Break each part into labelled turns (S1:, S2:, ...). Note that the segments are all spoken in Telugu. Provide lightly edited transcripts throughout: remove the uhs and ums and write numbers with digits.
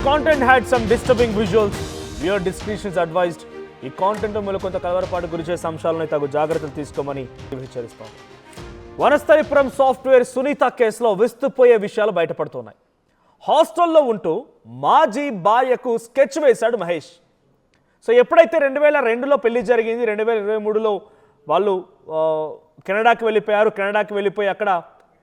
S1: content had some disturbing visuals. Viewer discretion is advised. ఈ కాంటెంట్ మూల కొంత కలవరపాటు గురించే అంశాలను తగు జాగ్రత్తలు తీసుకోమని హెచ్చరిస్తాం. వనస్థలిపురం సాఫ్ట్వేర్ సునీత కేసులో విస్తుపోయే విషయాలు బయటపడుతున్నాయి. హాస్టల్లో ఉంటూ మాజీ భార్యకు స్కెచ్ వేశాడు మహేష్. సో ఎప్పుడైతే 2002లో పెళ్లి జరిగింది, 2023లో వాళ్ళు కెనడాకి వెళ్ళిపోయారు. కెనడాకి వెళ్ళిపోయి అక్కడ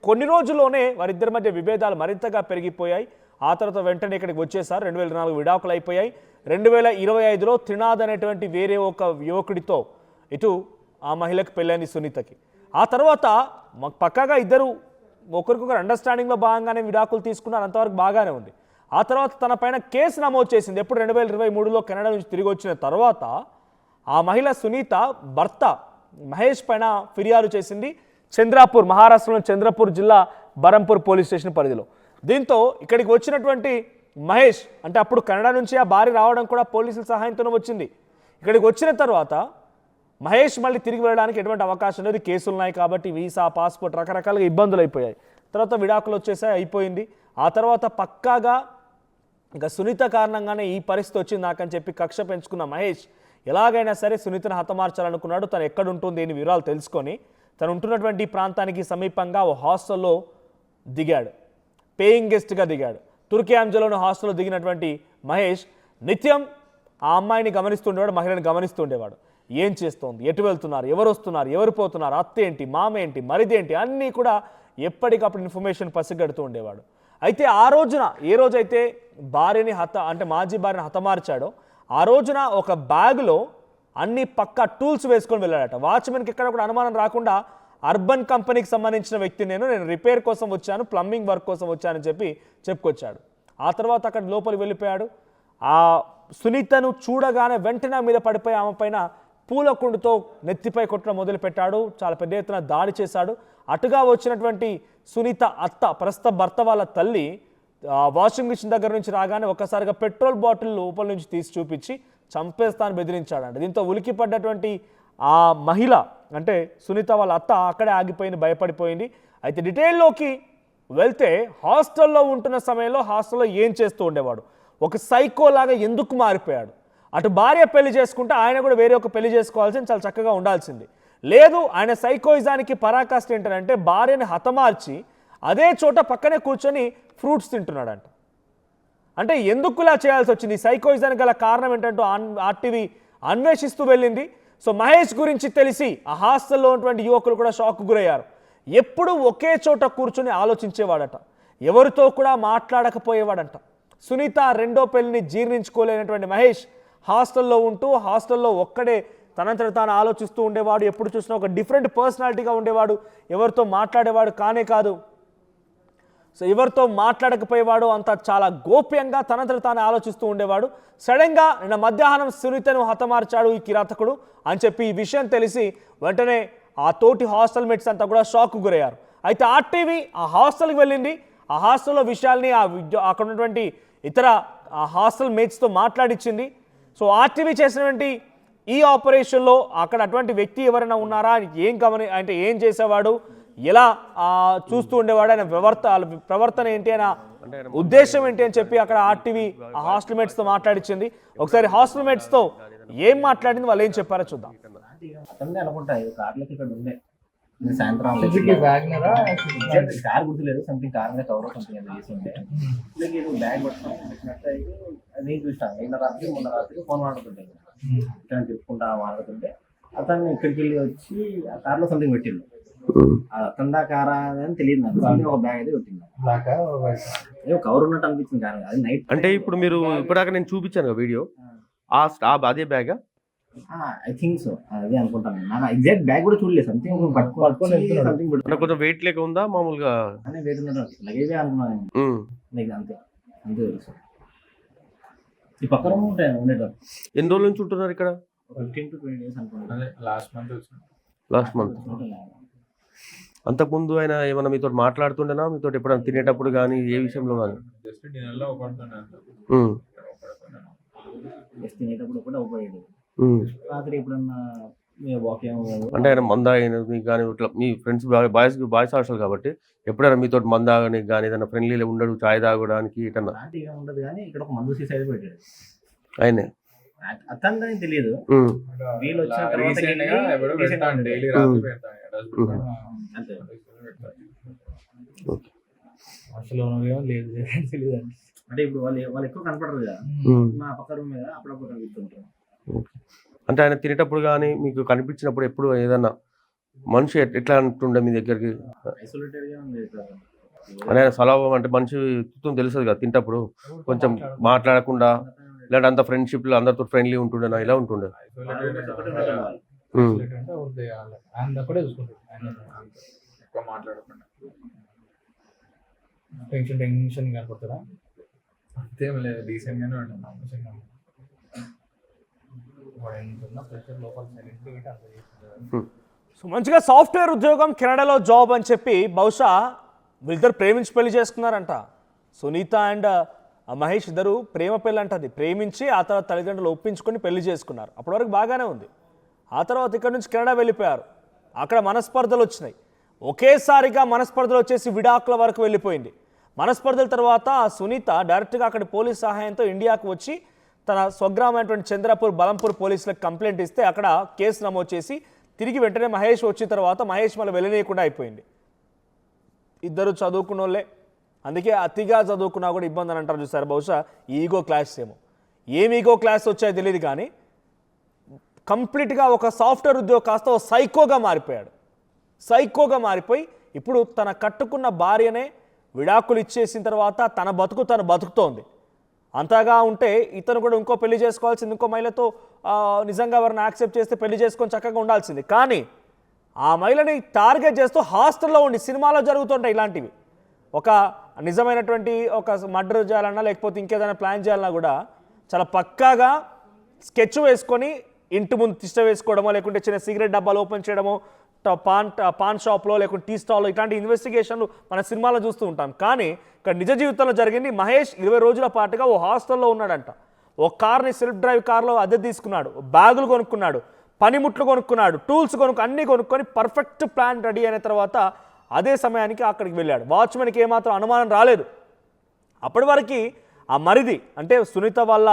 S1: కొన్ని రోజుల్లోనే వారిద్దరి మధ్య విభేదాలు మరింతగా పెరిగిపోయాయి. ఆ తర్వాత వెంటనే ఇక్కడికి వచ్చేసారు. 2004 విడాకులు అయిపోయాయి. 2025లో త్రినాథ్ అనేటువంటి వేరే ఒక యువకుడితో ఇటు ఆ మహిళకు పెళ్ళైంది సునీతకి. ఆ తర్వాత పక్కాగా ఇద్దరు ఒకరికొకరు అండర్స్టాండింగ్లో భాగంగానే విడాకులు తీసుకున్నారు. అంతవరకు బాగానే ఉంది. ఆ తర్వాత తన పైన కేసు నమోదు చేసింది. ఎప్పుడు 2023లో కెనడా నుంచి తిరిగి వచ్చిన తర్వాత ఆ మహిళ సునీత భర్త మహేష్ పైన ఫిర్యాదు చేసింది చంద్రాపూర్, మహారాష్ట్రలోని చంద్రపూర్ జిల్లా బరంపూర్ పోలీస్ స్టేషన్ పరిధిలో. దీంతో ఇక్కడికి వచ్చినటువంటి మహేష్, అంటే అప్పుడు కెనడా నుంచి ఆ భార్య రావడం కూడా పోలీసుల సహాయంతోనే వచ్చింది. ఇక్కడికి వచ్చిన తర్వాత మహేష్ మళ్ళీ తిరిగి వెళ్ళడానికి ఎటువంటి అవకాశం లేదు, కేసులు ఉన్నాయి కాబట్టి వీసా, పాస్పోర్ట్ రకరకాలుగా ఇబ్బందులు అయిపోయాయి. తర్వాత విడాకులు వచ్చేసాయి, అయిపోయింది. ఆ తర్వాత పక్కాగా ఇంకా సునీత కారణంగానే ఈ పరిస్థితి వచ్చింది నాకని చెప్పి కక్ష పెంచుకున్న మహేష్ ఎలాగైనా సరే సునీతను హతమార్చాలనుకున్నాడు. తను ఎక్కడుంటుంది అని వివరాలు తెలుసుకొని తను ఉంటున్నటువంటి ప్రాంతానికి సమీపంగా ఓ హాస్టల్లో దిగాడు. పేయింగ్ గెస్ట్గా దిగాడు. తుర్కియాంజలోని హాస్టల్లో దిగినటువంటి మహేష్ నిత్యం ఆ అమ్మాయిని గమనిస్తుండేవాడు, మహిళని గమనిస్తుండేవాడు. ఏం చేస్తోంది, ఎటు వెళ్తున్నారు, ఎవరు వస్తున్నారు, ఎవరు పోతున్నారు, అత్త ఏంటి, మామ ఏంటి, మరిదేంటి అన్నీ కూడా ఎప్పటికప్పుడు ఇన్ఫర్మేషన్ పసిగడుతూ ఉండేవాడు. అయితే ఆ రోజున ఏ రోజైతే భార్యని మాజీ భార్యని హతమార్చాడో ఆ రోజున ఒక బ్యాగ్లో అన్ని పక్కా టూల్స్ వేసుకొని వెళ్ళాడట. వాచ్మెన్కి ఎక్కడ కూడా అనుమానం రాకుండా అర్బన్ కంపెనీకి సంబంధించిన వ్యక్తి నేను రిపేర్ కోసం వచ్చాను, ప్లంబింగ్ వర్క్ కోసం వచ్చానని చెప్పి చెప్పుకొచ్చాడు. ఆ తర్వాత అక్కడ లోపలికి వెళ్ళిపోయాడు. ఆ సునీతను చూడగానే వెంటనే మీద పడిపోయి ఆమె పైన పూలకుండుతో నెత్తిపై కొట్టడం మొదలుపెట్టాడు. చాలా పెద్ద ఎత్తున దాడి చేశాడు. అటుగా వచ్చినటువంటి సునీత అత్త, ప్రస్తుత భర్త వాళ్ళ తల్లి వాషింగ్ మిషన్ దగ్గర నుంచి రాగానే ఒక్కసారిగా పెట్రోల్ బాటిల్ లోపల నుంచి తీసి చూపించి చంపేస్తాను బెదిరించాడంట. దీంతో ఉలికిపడ్డటువంటి ఆ మహిళ, అంటే సునీత వాళ్ళ అత్త అక్కడే ఆగిపోయింది, భయపడిపోయింది. అయితే డీటెయిల్లోకి వెళ్తే హాస్టల్లో ఉంటున్న సమయంలో హాస్టల్లో ఏం చేస్తూ ఉండేవాడు, ఒక సైకోలాగా ఎందుకు మారిపోయాడు. అటు భార్య పెళ్లి చేసుకుంటే ఆయన కూడా వేరే ఒక పెళ్లి చేసుకోవాల్సింది, చాలా చక్కగా ఉండాల్సింది. లేదు, ఆయన సైకోయిజానికి పరాకాష్ట ఏంటంటే భార్యని హతమార్చి అదే చోట పక్కనే కూర్చొని ఫ్రూట్స్ తింటున్నాడంట. అంటే ఎందుకు ఇలా చేయాల్సి వచ్చింది, సైకోయిజానికి గల కారణం ఏంటంటూ ఆర్టీవీ అన్వేషిస్తూ వెళ్ళింది. సో మహేష్ గురించి తెలిసి ఆ హాస్టల్లో ఉన్నటువంటి యువకులు కూడా షాక్ గురయ్యారు. ఎప్పుడు ఒకే చోట కూర్చొని ఆలోచించేవాడట, ఎవరితో కూడా మాట్లాడకపోయేవాడంట. సునీత రెండో పెళ్లిని జీర్ణించుకోలేనటువంటి మహేష్ హాస్టల్లో ఉంటూ హాస్టల్లో ఒక్కడే తనంతట తాను ఆలోచిస్తూ ఉండేవాడు. ఎప్పుడు చూసినా ఒక డిఫరెంట్ పర్సనాలిటీగా ఉండేవాడు. ఎవరితో మాట్లాడేవాడు కానే కాదు. సో ఎవరితో మాట్లాడకపోయేవాడు, అంతా చాలా గోప్యంగా తనంతట తాను ఆలోచిస్తూ ఉండేవాడు. సడన్గా నిన్న మధ్యాహ్నం సునీతను హతమార్చాడు ఈ కిరాతకుడు అని చెప్పి ఈ విషయం తెలిసి వెంటనే ఆ తోటి హాస్టల్ మేట్స్ అంతా కూడా షాక్ గురయ్యారు. అయితే ఆర్టీవీ ఆ హాస్టల్కి వెళ్ళింది. ఆ హాస్టల్లో విషయాల్ని అక్కడ ఉన్నటువంటి ఇతర హాస్టల్ మేట్స్తో మాట్లాడించింది. సో ఆర్టీవీ చేసినటువంటి ఈ ఆపరేషన్లో అక్కడ అటువంటి వ్యక్తి ఎవరైనా ఉన్నారా, అంటే ఏం చేసేవాడు, ఎలా చూస్తూ ఉండేవాడు, ఆయన ప్రవర్తన ఏంటి, ఆయన ఉద్దేశం ఏంటి అని చెప్పి అక్కడ ఆర్టీవీ ఆ హాస్టల్ మేట్స్తో మాట్లాడించింది. ఒకసారి హాస్టల్ మేట్స్తో ఏం మాట్లాడింది, వాళ్ళు ఏం చెప్పారో చూద్దాం.
S2: సాయంత్రం కార్ గుర్తులేదు, సంథింగ్ కార్ మీద కవర్ సంథింగ్ ఏదో చేసి ఉండే బ్యాగ్ పట్టుకున్నట్టు నేను చూస్తాను. మొన్న రాత్రి ఫోన్ మాట్లాడుతుంటే ఇట్లా చెప్పుకుంటా మాట్లాడుతుంటే అతను ఇక్కడికి వెళ్ళి వచ్చి ఆ కార్ లో సంథింగ్ పెట్టిండు. అతందా కారా అని తెలియదు నాకు. ఒక బ్యాగ్ అయితే పెట్టింది, కవర్ ఉన్నట్టు అనిపించింది. కానీ అది నైట్.
S3: అంటే ఇప్పుడు మీరు ఇప్పటిదాకా నేను చూపించాను వీడియో, అదే బ్యాగ్
S2: ఐ థింక్ సో, అదే అనుకుంటాను. నాకు ఎగ్జాక్ట్ బ్యాగ్ కూడా చూడలేదు. సంథింగ్ పట్టుకొని
S3: కొంచెం వెయిట్ లేక ఉందా మామూలుగా
S2: వెయిట్ ఉన్నట్టు లగేజ్ అనుకున్నాను. అంతే అంతే తెలుసు. ఈ పక్కన ఉండేటప్పుడు
S3: ఎన్ని రోజుల నుంచి ఉంటున్నారు ఇక్కడ?
S2: 15 to 20 days అనుకుంటున్నాను.
S3: Last month. అంతకుముందు ఆయన ఏమన్నా మీతో మాట్లాడుతుండేనా, మీతో ఎప్పుడైనా తినేటప్పుడు కానీ ఏ విషయంలో కానీ?
S2: తినేటప్పుడు ఒకటే ఉపయోగం. రాత్రి ఎప్పుడన్నా మేము వాకేమో
S3: అంటే ఆయన మంద అయినది కానీ ఇట్లా మీ ఫ్రెండ్స్ బాయ్స్ హాస్టల్ కాబట్టి ఎప్పుడైనా మీతో మంద ఆగని కానీ ఏదైనా ఫ్రెండ్లీ ఉండడు చాయ్ తాగడానికి ఇటన్నా
S2: అలాంటిగా ఉండదు కానీ ఇక్కడ ఒక మందు సీసైడ్ పెట్టాడు
S3: ఆయనే
S2: అతని తెలియదు వీళ్ళు వచ్చిన తర్వాత అంతే
S4: హాస్టల్లో ఉన్నదేమో లేదు తెలియదు అండి.
S2: అంటే ఇప్పుడు వాళ్ళు ఎక్కువ కనపడరు కదా మా పక్క రూమ్ మీద అప్పుడప్పుడు కనిపిస్తుంటారు.
S3: అంటే ఆయన తినేటప్పుడు కానీ మీకు కనిపించినప్పుడు ఎప్పుడు ఏదన్నా మనిషి ఎట్లా అంటుండే మీ దగ్గరికి
S2: ఐసోలేటెడ్ గా ఉంది ఇక్కడ.
S3: అంటే ఆయన స్వభావం అంటే మనిషి తెలుస్తుంది కదా తింటప్పుడు కొంచెం మాట్లాడకుండా ఇలాంటి అంత ఫ్రెండ్షిప్ లో అందరితో ఫ్రెండ్లీ ఉంటుండేనా ఇలా ఉంటుండే
S4: అంటే ఊరికే ఆయన ఒక్కడే చూసుకుంటాడు. ఆయన
S5: ఎక్కువ మాట్లాడకుండా
S4: టెన్షన్ కనపడతారా
S5: అంతేం లేదు, డీసెంట్ గానే ఉంటున్నాం.
S4: ప్రెషర్ లోపల సైలెంట్ పెట్టి అంత చేస్తుంటారు.
S1: సో మంచిగా సాఫ్ట్వేర్ ఉద్యోగం కెనడాలో జాబ్ అని చెప్పి బహుశా వీళ్ళిద్దరు ప్రేమించి పెళ్లి చేసుకున్నారంట. సునీత అండ్ మహేష్ ఇద్దరు ప్రేమ పెళ్ళి అంటది. ప్రేమించి ఆ తర్వాత తల్లిదండ్రులు ఒప్పించుకొని పెళ్లి చేసుకున్నారు. అప్పటి వరకు బాగానే ఉంది. ఆ తర్వాత ఇక్కడ నుంచి కెనడా వెళ్ళిపోయారు. అక్కడ మనస్పర్ధలు వచ్చినాయి. ఒకేసారిగా మనస్పర్ధలు వచ్చేసి విడాకుల వరకు వెళ్ళిపోయింది. మనస్పర్ధల తర్వాత సునీత డైరెక్ట్గా అక్కడ పోలీస్ సహాయంతో ఇండియాకు వచ్చి తన స్వగ్రామైనటువంటి చంద్రపూర్ బలంపూర్ పోలీసులకు కంప్లైంట్ ఇస్తే అక్కడ కేసు నమోదు చేసి తిరిగి వెంటనే మహేష్ వచ్చిన తర్వాత మహేష్ మళ్ళీ వెళ్ళనీయకుండా అయిపోయింది. ఇద్దరు చదువుకున్న వాళ్ళే, అందుకే అతిగా చదువుకున్నా కూడా ఇబ్బంది అని అంటారు చూసారు. బహుశా ఈగో క్లాస్ ఏమో, ఏం ఈగో క్లాస్ వచ్చాయో తెలియదు కానీ కంప్లీట్గా ఒక సాఫ్ట్వేర్ ఉద్యోగం కాస్త ఒక సైకోగా మారిపోయాడు. సైకోగా మారిపోయి ఇప్పుడు తన కట్టుకున్న భార్యనే విడాకులు ఇచ్చేసిన తర్వాత తన బతుకు తను బతుకుతోంది. అంతగా ఉంటే ఇతను కూడా ఇంకో పెళ్లి చేసుకోవాల్సింది, ఇంకో మహిళతో నిజంగా ఎవరిని యాక్సెప్ట్ చేస్తే పెళ్లి చేసుకొని చక్కగా ఉండాల్సింది. కానీ ఆ మహిళని టార్గెట్ చేస్తూ హాస్టల్లో ఉండి సినిమాలో జరుగుతుంటాయి ఇలాంటివి. ఒక నిజమైనటువంటి ఒక మర్డర్ చేయాలన్నా లేకపోతే ఇంకేదైనా ప్లాన్ చేయాలన్నా కూడా చాలా పక్కాగా స్కెచ్ వేసుకొని ఇంటి ముందు తిష్ట వేసుకోవడమో లేకుంటే చిన్న సిగరెట్ డబ్బాలు ఓపెన్ చేయడమో పాన్ షాప్లో లేకుంటే టీ స్టాల్లో ఇట్లాంటి ఇన్వెస్టిగేషన్లు మన సినిమాలో చూస్తూ ఉంటాం. కానీ ఇక్కడ నిజ జీవితంలో జరిగింది. మహేష్ 20 రోజుల పాటుగా ఓ హాస్టల్లో ఉన్నాడంట. ఓ కార్ని సెల్ఫ్ డ్రైవ్ కార్లో అద్దె తీసుకున్నాడు, బ్యాగులు కొనుక్కున్నాడు, పనిముట్లు కొనుక్కున్నాడు, టూల్స్ అన్నీ కొనుక్కొని పర్ఫెక్ట్ ప్లాన్ రెడీ అయిన తర్వాత అదే సమయానికి అక్కడికి వెళ్ళాడు. వాచ్మెన్కి ఏమాత్రం అనుమానం రాలేదు. అప్పటి వరకు ఆ మరిది అంటే సునీత వాళ్ళ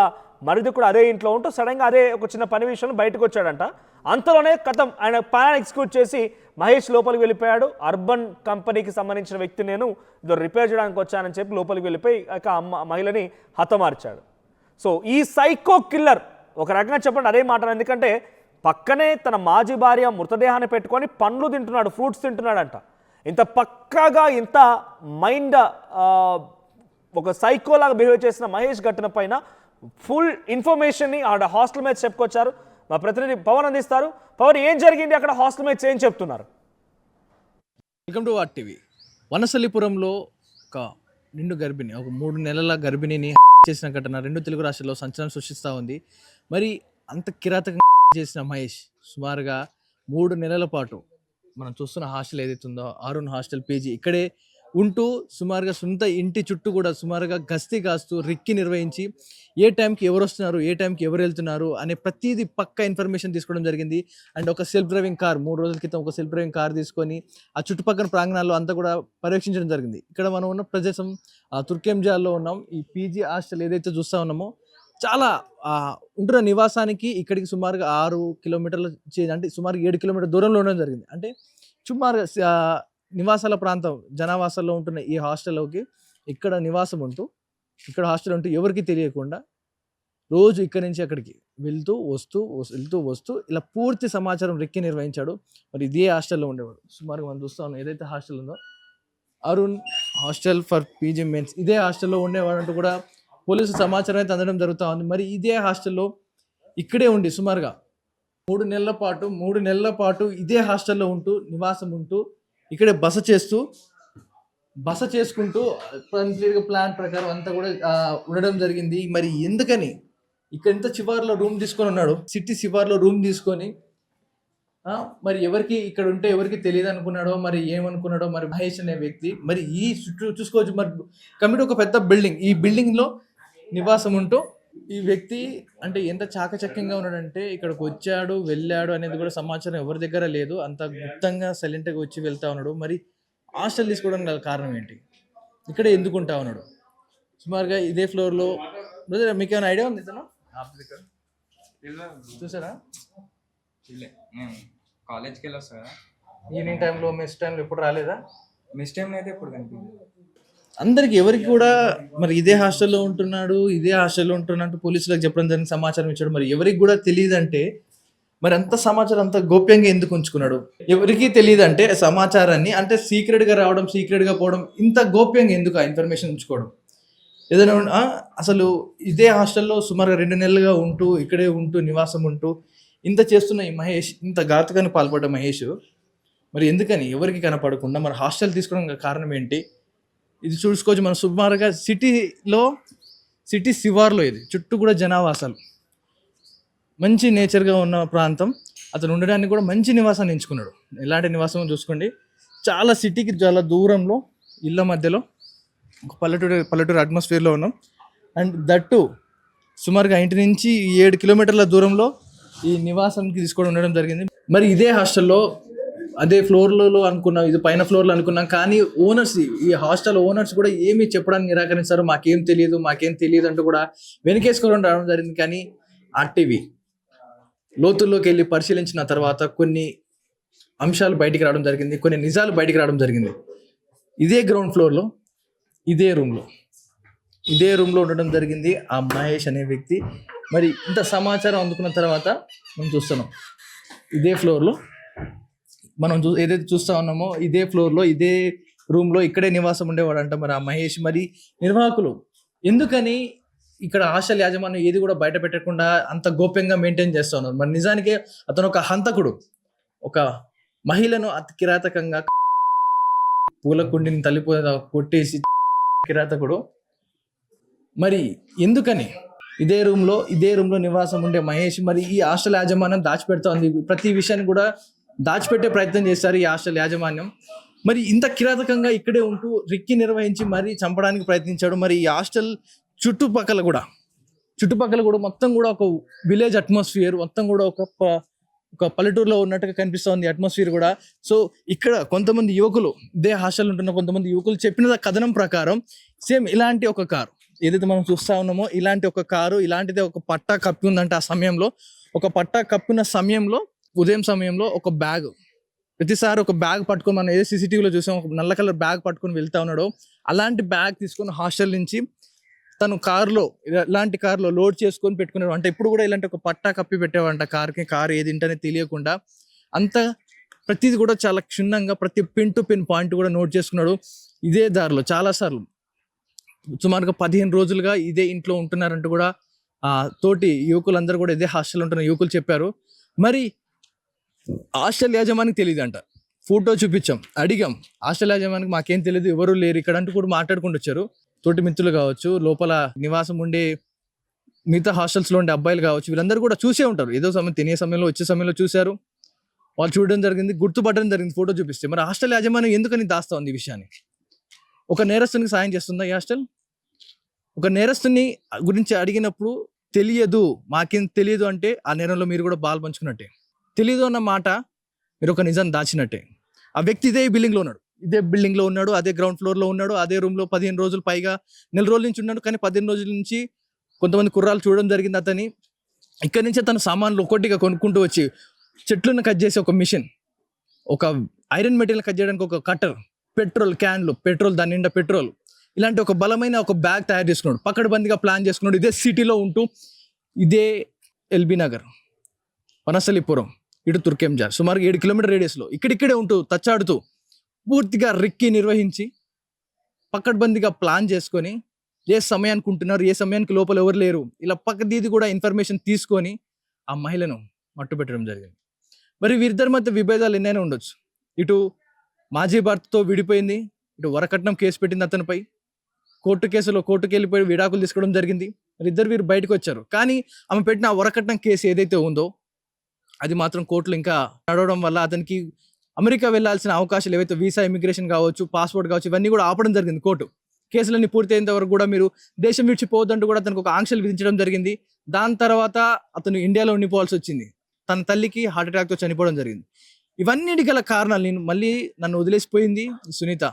S1: మరిది కూడా అదే ఇంట్లో ఉంటూ సడన్గా అదే ఒక చిన్న పని విషయంలో బయటకు వచ్చాడంట. అంతలోనే కథం ఆయన ప్లాన్ ఎగ్జిక్యూట్ చేసి మహేష్ లోపలికి వెళ్ళిపోయాడు. అర్బన్ కంపెనీకి సంబంధించిన వ్యక్తి నేను ఇదో రిపేర్ చేయడానికి వచ్చానని చెప్పి లోపలికి వెళ్ళిపోయి మహిళని హతమార్చాడు. సో ఈ సైకో కిల్లర్ ఒక రకంగా చెప్పండి అదే మాట. ఎందుకంటే పక్కనే తన మాజీ భార్య మృతదేహాన్ని పెట్టుకొని పండ్లు తింటున్నాడు, ఫ్రూట్స్ తింటున్నాడంట. ఇంత పక్కాగా ఇంత మైండ్ ఒక సైకోలాగా బిహేవ్ చేసిన మహేష్ ఘటన పైన ఫుల్ ఇన్ఫర్మేషన్ని ఆడ హాస్టల్ మేట్స్ చెప్పుకొచ్చారు. మా ప్రతినిధి పవన్ అందిస్తారు. పవన్, ఏం జరిగింది అక్కడ? హాస్టల్ మేట్స్ ఏం చెప్తున్నారు?
S4: Welcome to RTV. వనసలిపురంలో ఒక నిండు గర్భిణి, ఒక 3 నెలల గర్భిణిని చేసిన ఘటన 2 తెలుగు రాష్ట్రాల్లో సంచలనం సృష్టిస్తూ ఉంది. మరి అంత కిరాతకంగా చేసిన మహేష్ సుమారుగా 3 నెలల పాటు మనం చూస్తున్న హాస్టల్ ఏదైతే ఉందో ఆరున్ హాస్టల్ పీజీ ఇక్కడే ఉంటూ సుమారుగా సొంత ఇంటి చుట్టూ కూడా సుమారుగా గస్తీ కాస్తూ రిక్కి నిర్వహించి ఏ టైంకి ఎవరు వస్తున్నారు, ఏ టైంకి ఎవరు వెళ్తున్నారు అనే ప్రతిదీ పక్కా ఇన్ఫర్మేషన్ తీసుకోవడం జరిగింది. అండ్ ఒక సెల్ఫ్ డ్రైవింగ్ కార్ 3 రోజుల క్రితం ఒక సెల్ఫ్ డ్రైవింగ్ కార్ తీసుకొని ఆ చుట్టుపక్కల ప్రాంగణాల్లో అంతా కూడా పర్యవేక్షించడం జరిగింది. ఇక్కడ మనం ఉన్న ప్రదేశం తుర్కెంజాల్లో ఉన్నాం. ఈ పీజీ హాస్టల్ ఏదైతే చూస్తూ ఉన్నామో చాలా ఉంటున్న నివాసానికి ఇక్కడికి సుమారుగా 6 కిలోమీటర్ల అంటే సుమారు 7 కిలోమీటర్ల దూరంలో ఉండడం జరిగింది. అంటే సుమారుగా నివాసాల ప్రాంతం జనావాసాల్లో ఉంటున్న ఈ హాస్టల్లోకి ఇక్కడ నివాసం ఉంటూ ఇక్కడ హాస్టల్ ఉంటూ ఎవరికి తెలియకుండా రోజు ఇక్కడి నుంచి అక్కడికి వెళ్తూ వస్తూ ఇలా పూర్తి సమాచారం రెక్కి నిర్వహించాడు. మరి ఇదే హాస్టల్లో ఉండేవాడు. సుమారుగా మనం చూస్తా ఉన్నాం ఏదైతే హాస్టల్ ఉందో Arun hostel for PG mens, ఇదే హాస్టల్లో ఉండేవాడు అంటూ కూడా పోలీసు సమాచారం అయితే అందడం జరుగుతూ ఉంది. మరి ఇదే హాస్టల్లో ఇక్కడే ఉండి సుమారుగా 3 నెలల పాటు ఇదే హాస్టల్లో ఉంటూ నివాసం ఉంటూ ఇక్కడే బస చేసుకుంటూ ప్లాన్ ప్రకారం అంతా కూడా ఉండడం జరిగింది. మరి ఎందుకని ఇక్కడ ఇంత చివరిలో రూమ్ తీసుకొని ఉన్నాడు, సిటీ శివార్లో రూమ్ తీసుకొని మరి ఎవరికి ఇక్కడ ఉంటే ఎవరికి తెలియదు అనుకున్నాడో మరి ఏమనుకున్నాడో మరి మహేష్ అనే వ్యక్తి. మరి ఈ చుట్టూ చూసుకోవచ్చు మరి కమిటీ ఒక పెద్ద బిల్డింగ్, ఈ బిల్డింగ్లో నివాసం ఉంటూ ఈ వ్యక్తి అంటే ఎంత చాకచక్యంగా ఉన్నాడంటే ఇక్కడికి వచ్చాడు వెళ్ళాడు అనేది కూడా సమాచారం ఎవరి దగ్గర లేదు. అంత గుప్తంగా సైలెంట్గా వచ్చి వెళ్తా ఉన్నాడు. మరి హాస్టల్ తీసుకోవడానికి గల కారణం ఏంటి? ఇక్కడే ఎందుకు ఉంటా ఉన్నాడు? సుమారుగా ఇదే ఫ్లోర్లో బ్రదర్ మీకు ఏమైనా ఐడియా ఉంది ఇతను చూసారా?
S6: కాలేజ్కి వెళ్ళి వస్తా కదా,
S4: ఈవినింగ్ టైంలో మెస్ టైంలో ఎప్పుడు రాలేదా?
S6: మిస్ టైంలో అయితే ఎప్పుడు కనిపించింది.
S4: అందరికి ఎవరికి కూడా మరి ఇదే హాస్టల్లో ఉంటున్నాడు ఇదే హాస్టల్లో ఉంటున్నట్టు పోలీసులకు చెప్పడం జరిగిన సమాచారం ఇచ్చాడు. మరి ఎవరికి కూడా తెలియదంటే మరి అంత సమాచారం అంత గోప్యంగా ఎందుకు ఉంచుకున్నాడు? ఎవరికి తెలియదంటే సమాచారాన్ని అంటే సీక్రెట్గా రావడం సీక్రెట్గా పోవడం ఇంత గోప్యంగా ఎందుకు ఆ ఇన్ఫర్మేషన్ ఉంచుకోవడం? ఏదైనా అసలు ఇదే హాస్టల్లో సుమారుగా 2 నెలలుగా ఉంటూ ఇక్కడే ఉంటూ నివాసం ఉంటూ ఇంత చేస్తున్న ఈ మహేష్, ఇంత ఘాతుకాన్ని పాల్పడ్డ మహేష్ మరి ఎందుకని ఎవరికి కనపడకుండా మరి హాస్టల్ తీసుకోవడం కారణం ఏంటి? ఇది చూసుకోవచ్చు మనం సుమారుగా సిటీ శివార్లో ఇది చుట్టూ కూడా జనావాసాలు, మంచి నేచర్గా ఉన్న ప్రాంతం. అతను ఉండడానికి కూడా మంచి నివాసాన్ని ఎంచుకున్నాడు. ఎలాంటి నివాసం చూసుకోండి, చాలా సిటీకి చాలా దూరంలో ఇళ్ళ మధ్యలో ఒక పల్లెటూరు అట్మాస్ఫియర్లో ఉన్నాం. అండ్ దట్టు సుమారుగా ఇంటి నుంచి 7 కిలోమీటర్ల దూరంలో ఈ నివాసానికి తీసుకోవడం ఉండడం జరిగింది. మరి ఇదే హాస్టల్లో అదే ఫ్లోర్లలో అనుకున్నాం, ఇది పైన ఫ్లోర్లో అనుకున్నాం, కానీ ఓనర్స్ ఈ హాస్టల్ ఓనర్స్ కూడా ఏమీ చెప్పడానికి నిరాకరించారు. మాకేం తెలియదు అంటూ కూడా వెనకేసుకోవడం రావడం జరిగింది. కానీ ఆర్టీవీ లోతుల్లోకి వెళ్ళి పరిశీలించిన తర్వాత కొన్ని అంశాలు బయటికి రావడం జరిగింది, కొన్ని నిజాలు బయటికి రావడం జరిగింది. ఇదే గ్రౌండ్ ఫ్లోర్లో ఇదే రూమ్లో ఉండడం జరిగింది ఆ మహేష్ అనే వ్యక్తి. మరి ఇంత సమాచారం అందుకున్న తర్వాత మనం చూస్తున్నాం ఇదే ఫ్లోర్లో మనం ఏదైతే చూస్తూ ఉన్నామో ఇదే ఫ్లోర్లో ఇదే రూమ్లో ఇక్కడే నివాసం ఉండేవాడంట మరి ఆ మహేష్. మరి నిర్వాహకులు ఎందుకని ఇక్కడ హాస్టల్ యాజమాన్యం ఏది కూడా బయట పెట్టకుండా అంత గోప్యంగా మెయింటైన్ చేస్తూ ఉన్నారు? మరి నిజానికి అతను ఒక హంతకుడు, ఒక మహిళను అతి కిరాతకంగా పూల కుండిని కొట్టేసి కిరాతకుడు. మరి ఎందుకని ఇదే రూమ్లో నివాసం ఉండే మహేష్ మరి ఈ హాస్టల్ యాజమాన్యం దాచిపెడుతోంది. ప్రతి విషయాన్ని కూడా దాచిపెట్టే ప్రయత్నం చేశారు ఈ హాస్టల్ యాజమాన్యం. మరి ఇంత కిరాతకంగా ఇక్కడే ఉంటూ రిక్కి నిర్వహించి మరీ చంపడానికి ప్రయత్నించాడు. మరి ఈ హాస్టల్ చుట్టుపక్కల కూడా మొత్తం కూడా ఒక విలేజ్ అట్మాస్ఫియర్, మొత్తం కూడా ఒక పల్లెటూరులో ఉన్నట్టుగా కనిపిస్తోంది అట్మాస్ఫియర్ కూడా. సో ఇక్కడ కొంతమంది యువకులు ఇదే హాస్టల్ ఉంటున్న కొంతమంది యువకులు చెప్పిన కథనం ప్రకారం సేమ్ ఇలాంటి ఒక కారు ఏదైతే మనం చూస్తా ఉన్నామో ఇలాంటి ఒక కారు ఇలాంటిదే ఒక పట్టా కప్పి ఉందంటే ఆ సమయంలో ఒక పట్టా కప్పిన సమయంలో ఉదయం సమయంలో ఒక బ్యాగ్, ప్రతిసారి ఒక బ్యాగ్ పట్టుకొని మనం ఏదో సీసీటీవీలో చూసాం, ఒక నల్ల కలర్ బ్యాగ్ పట్టుకొని వెళ్తా ఉన్నాడో అలాంటి బ్యాగ్ తీసుకొని హాస్టల్ నుంచి తను ఇలాంటి కారులో లోడ్ చేసుకొని పెట్టుకున్నాడు. అంటే ఇప్పుడు కూడా ఇలాంటి ఒక పట్టా కప్పి పెట్టేవాడంట కారు ఏదింటనే తెలియకుండా. అంత ప్రతిది కూడా చాలా క్షుణ్ణంగా ప్రతి పిన్ టు పిన్ పాయింట్ కూడా నోట్ చేసుకున్నాడు. ఇదే దారిలో చాలాసార్లు సుమారుగా 15 రోజులుగా ఇదే ఇంట్లో ఉంటున్నారంటూ కూడా తోటి యువకులందరూ కూడా ఇదే హాస్టల్ ఉంటున్న యువకులు చెప్పారు. మరి హాస్టల్ యాజమానికి తెలియదంట. ఫోటో చూపించాం, అడిగాం హాస్టల్ యాజమానికి మాకేం తెలియదు, ఎవరు లేరు ఇక్కడ అంటూ కూడా మాట్లాడుకుంటూ వచ్చారు. తోటి మిత్రులు కావచ్చు, లోపల నివాసం ఉండే మిగతా హాస్టల్స్లో ఉండే అబ్బాయిలు కావచ్చు, వీళ్ళందరూ కూడా చూసే ఉంటారు. ఏదో సమయం తినే సమయంలో వచ్చే సమయంలో చూశారు, వాళ్ళు చూడడం జరిగింది, గుర్తుపట్టడం జరిగింది ఫోటో చూపిస్తే. మరి హాస్టల్ యాజమాన్యం ఎందుకని దాస్తా ఉంది ఈ విషయాన్ని? ఒక నేరస్తునికి సాయం చేస్తుందా ఈ హాస్టల్? ఒక నేరస్తుని గురించి అడిగినప్పుడు మాకేం తెలియదు అంటే ఆ నేరంలో మీరు కూడా బాల్ పంచుకున్నట్టే. తెలియదు అన్న మాట మీరు ఒక నిజాన్ని దాచినట్టే. ఆ వ్యక్తి ఇదే బిల్డింగ్లో ఉన్నాడు, అదే గ్రౌండ్ ఫ్లోర్లో ఉన్నాడు, అదే రూమ్లో 15 రోజులు పైగా నెల రోజుల నుంచి ఉన్నాడు. కానీ 15 రోజుల నుంచి కొంతమంది కుర్రాలు చూడడం జరిగింది అతని. ఇక్కడి నుంచే తన సామాన్లు ఒక్కొక్కటిగా కొనుక్కుంటూ వచ్చి చెట్లను కట్ చేసి ఒక మిషన్, ఒక ఐరన్ మెటీరియల్ కట్ చేయడానికి ఒక కట్టర్, పెట్రోల్ క్యాన్లు, దాని నిండా పెట్రోల్, ఇలాంటి ఒక బలమైన ఒక బ్యాగ్ తయారు చేసుకున్నాడు. పకడ్బందీగా ప్లాన్ చేసుకున్నాడు. ఇదే సిటీలో ఉంటూ ఇదే ఎల్బీ నగర్, వనస్థలిపురం, ఇటు తుర్కెంజార్ సుమారు 7 కిలోమీటర్ రేడియస్లో ఇక్కడిక్కడే ఉంటూ తచ్చాడుతూ పూర్తిగా రిక్కి నిర్వహించి పకడ్బందీగా ప్లాన్ చేసుకొని ఏ సమయానికి ఉంటున్నారు, ఏ సమయానికి లోపల ఎవరు లేరు, ఇలా పక్కదీది కూడా ఇన్ఫర్మేషన్ తీసుకొని ఆ మహిళను మట్టుపెట్టడం జరిగింది. మరి వీరిద్దరి మధ్య విభేదాలు ఎన్నైనా ఉండొచ్చు. ఇటు మాజీ భర్తతో విడిపోయింది, ఇటు వరకట్నం కేసు పెట్టింది అతనిపై, కోర్టుకి వెళ్ళిపోయి విడాకులు తీసుకోవడం జరిగింది. మరి వీరు బయటకు వచ్చారు. కానీ ఆమె పెట్టిన ఆ వరకట్నం కేసు ఏదైతే ఉందో అది మాత్రం కోర్టులో ఇంకా నడవడం వల్ల అతనికి అమెరికా వెళ్లాల్సిన అవకాశాలు ఏవైతే వీసా, ఇమిగ్రేషన్ కావచ్చు, పాస్పోర్ట్ కావచ్చు, ఇవన్నీ కూడా ఆపడం జరిగింది కోర్టు. కేసులన్నీ పూర్తయినంత వరకు కూడా మీరు దేశం విడిచిపోవద్దంటూ కూడా అతనికి ఒక ఆంక్షలు విధించడం జరిగింది. దాని తర్వాత అతను ఇండియాలో ఉండిపోవాల్సి వచ్చింది. తన తల్లికి హార్ట్ అటాక్తో చనిపోవడం జరిగింది. ఇవన్నిటి గల కారణాలు నన్ను వదిలేసిపోయింది సునీత,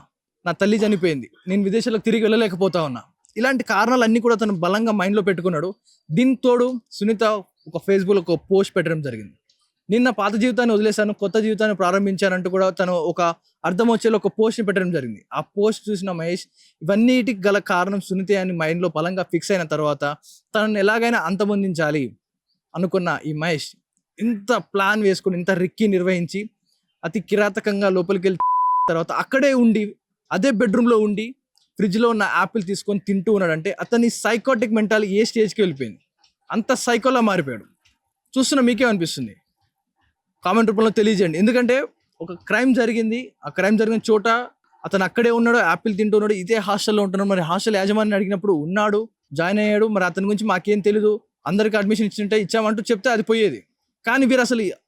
S4: నా తల్లి చనిపోయింది, నేను విదేశాలకు తిరిగి వెళ్ళలేకపోతా ఉన్నా, ఇలాంటి కారణాలన్నీ కూడా తను బలంగా మైండ్లో పెట్టుకున్నాడు. దీంతోడు సునీత ఒక ఫేస్బుక్లో ఒక పోస్ట్ పెట్టడం జరిగింది. నిన్న పాత జీవితాన్ని వదిలేశాను, కొత్త జీవితాన్ని ప్రారంభించానంటూ కూడా తను ఒక అర్థం వచ్చేలా ఒక పోస్ట్ని పెట్టడం జరిగింది. ఆ పోస్ట్ చూసిన మహేష్ ఇవన్నిటికి గల కారణం సునీతే అని మైండ్లో బలంగా ఫిక్స్ అయిన తర్వాత తనని ఎలాగైనా అంతమొందించాలి అనుకున్న ఈ మహేష్ ఇంత ప్లాన్ వేసుకుని ఇంత రిక్కి నిర్వహించి అతి కిరాతకంగా లోపలికి వెళ్ళి తర్వాత అక్కడే ఉండి అదే బెడ్రూమ్లో ఉండి ఫ్రిడ్జ్లో ఉన్న యాపిల్ తీసుకొని తింటూ ఉన్నాడంటే అతని సైకోటిక్ మెంటాలిటీ ఏ స్టేజ్కి వెళ్ళిపోయింది. అంత సైకోలా మారిపోయాడు. చూస్తున్న మీకేమనిపిస్తుంది కామెంట్ రూపంలో తెలియజేయండి. ఎందుకంటే ఒక క్రైమ్ జరిగింది, ఆ క్రైమ్ జరిగిన చోట అతను అక్కడే ఉన్నాడు, యాపిల్ తింటూ ఉన్నాడు, ఇదే హాస్టల్లో ఉంటున్నాడు. మరి హాస్టల్ యాజమాన్యం అడిగినప్పుడు ఉన్నాడు, జాయిన్ అయ్యాడు, మరి అతని గురించి మాకేం తెలీదు, అందరికి అడ్మిషన్ ఇచ్చామంటూ చెప్తే అది పోయేది. కానీ వీరు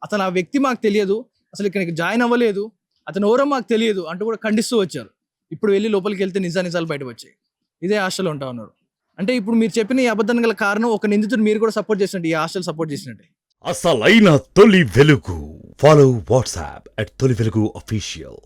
S4: అతను ఆ వ్యక్తి మాకు తెలియదు, అసలు ఇక్కడికి జాయిన్ అవ్వలేదు, అతను ఎవరో మాకు తెలియదు అంటూ కూడా ఖండిస్తూ వచ్చారు. ఇప్పుడు వెళ్ళి లోపలికి వెళ్తే నిజాలు బయటకు వచ్చాయి. ఇదే హాస్టల్లో ఉంటా ఉన్నారు. అంటే ఇప్పుడు మీరు చెప్పిన ఈ అబద్ధం గల కారణం ఒక నిందితుడు మీరు కూడా సపోర్ట్ చేసినట్టు, ఈ హాస్టల్ సపోర్ట్ చేసినట్టే.
S7: అసలైన తొలి వెలుగు. ఫాలో వాట్సాప్ @తొలి వెలుగు అఫీషియల్.